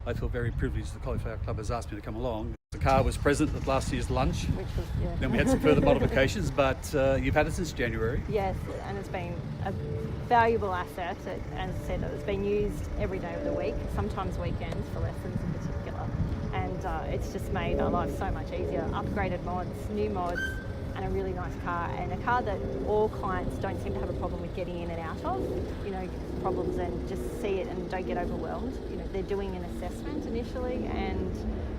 I feel very privileged the Cauliflower Club has asked me to come along. The car was present at last year's lunch. Which was, yeah. Then we had some further modifications, but you've had it since January. Yes, and it's been a valuable asset. As I said, it's been used every day of the week, sometimes weekends for lessons in particular. And it's just made our lives so much easier. Upgraded mods, new mods, and a really nice car, and a car that all clients don't seem to have a problem with getting in and out of, problems, and just see it and don't get overwhelmed. They're doing an assessment initially, and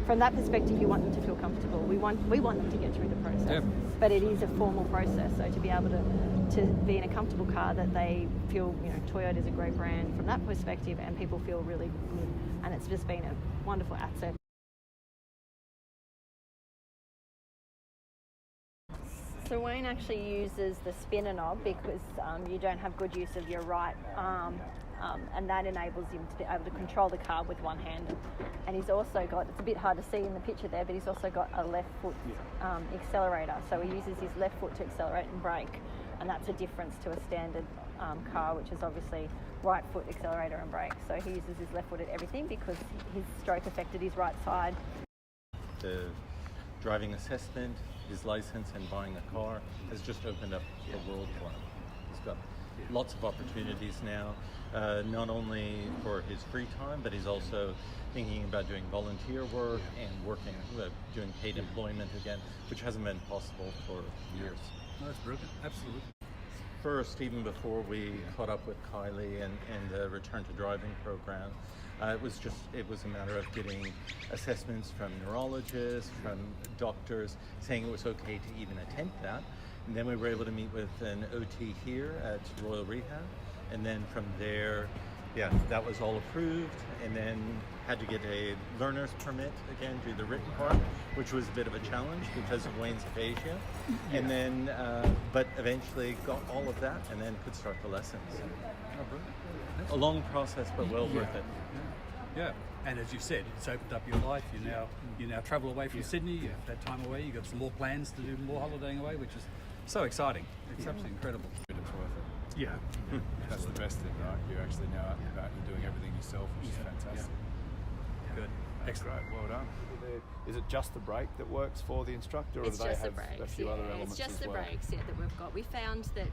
from that perspective, you want them to feel comfortable. We want them to get through the process, Yep. But it is a formal process, so to be able to be in a comfortable car that they feel, Toyota is a great brand from that perspective, and people feel really good, and it's just been a wonderful asset. So Wayne actually uses the spinner knob because you don't have good use of your right arm, and that enables him to be able to control the car with one hand. And he's also got, it's a bit hard to see in the picture there, but he's also got a left foot accelerator. So he uses his left foot to accelerate and brake, and that's a difference to a standard car, which is obviously right foot accelerator and brake. So he uses his left foot at everything because his stroke affected his right side. The driving assessment, his license, and buying a car has just opened up the world for him. He's got lots of opportunities now, not only for his free time, but he's also thinking about doing volunteer work and working, doing paid employment again, which hasn't been possible for years. No, that's brilliant, absolutely. First, even before we caught up with Kylie and the Return to Driving program, it was a matter of getting assessments from neurologists, from doctors, saying it was okay to even attempt that. And then we were able to meet with an OT here at Royal Rehab. And then from there, that was all approved. And then had to get a learner's permit again, do the written part, which was a bit of a challenge because of Wayne's aphasia. And then, but eventually got all of that and then could start the lessons. A long process, but well worth it. Yeah, and as you said, it's opened up your life. You now travel away from Sydney. You've had time away. You've got some more plans to do more holidaying away, which is so exciting. It's absolutely incredible. It's worth it. Yeah. That's the best thing, right? You're actually now out and about, you're doing everything yourself, which is fantastic. Good. Excellent. Well done. Is it just the brake that works for the instructor, or It's do they just have the brakes, a few other elements it's just as the well? brakes that we've got. We found that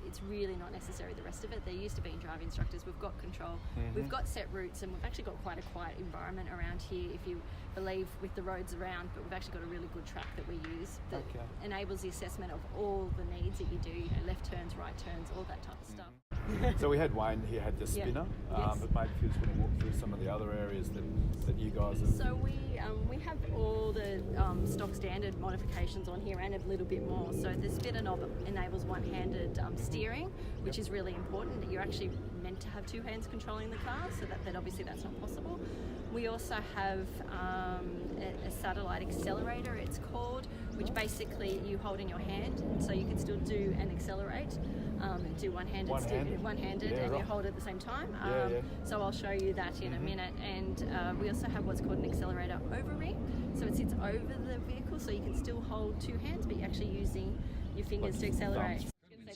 it's really not necessary, the rest of it. They're used to being drive instructors. We've got control. We've got set routes, and we've actually got quite a quiet environment around here, if you believe, with the roads around, but we've actually got a really good track that we use that enables the assessment of all the needs that you do, left turns, right turns, all that type of stuff. So we had Wayne, he had the spinner, Yes. but maybe if you just want to walk through some of the other areas that you guys have. So we have all the stock standard modifications on here and a little bit more. So the spinner knob enables one-handed steering, which is really important. That you're actually meant to have two hands controlling the car, so that obviously that's not possible. We also have a satellite accelerator, it's called, which basically you hold in your hand, so you can still do and accelerate. Do one-handed, and you hold it at the same time. So I'll show you that in a minute. And we also have what's called an accelerator over-ring. So it sits over the vehicle, so you can still hold two hands, but you're actually using your fingers to accelerate. So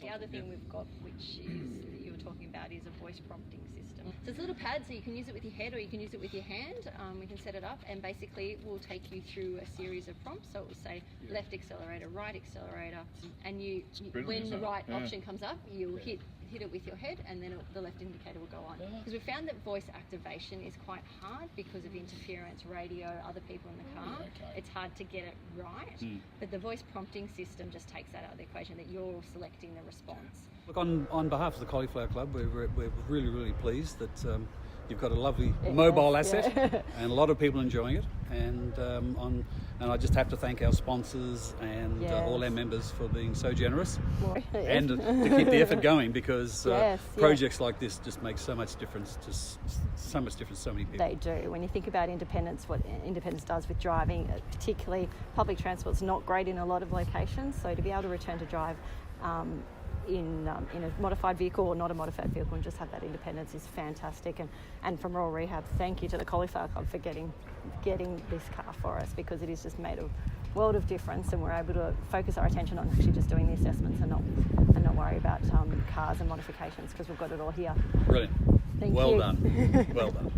the other thing we've got, which is that you were talking about, is a voice prompting system. So it's a little pad, so you can use it with your head or you can use it with your hand. We can set it up, and basically it will take you through a series of prompts. So it will say left accelerator, right accelerator, and when the right option comes up, you'll hit it with your head, and then the left indicator will go on. Because we found that voice activation is quite hard because of interference, radio, other people in the car. It's hard to get it right, but the voice prompting system just takes that out of the equation, that you're selecting the response. Look, on behalf of the Cauliflower Club, we're really, really pleased that you've got a lovely mobile asset and a lot of people enjoying it. And I just have to thank our sponsors and all our members for being so generous and to keep the effort going, because projects like this just make so much difference to so many people. They do. When you think about independence, what independence does with driving, particularly public transport's not great in a lot of locations. So to be able to return to drive in a modified vehicle or not a modified vehicle and just have that independence is fantastic. And from Royal Rehab, thank you to the Cauliflower Club for getting this car for us, because it has just made a world of difference, and we're able to focus our attention on actually just doing the assessments and not worry about cars and modifications, because we've got it all here. Brilliant. Thank you. Well done. Well done.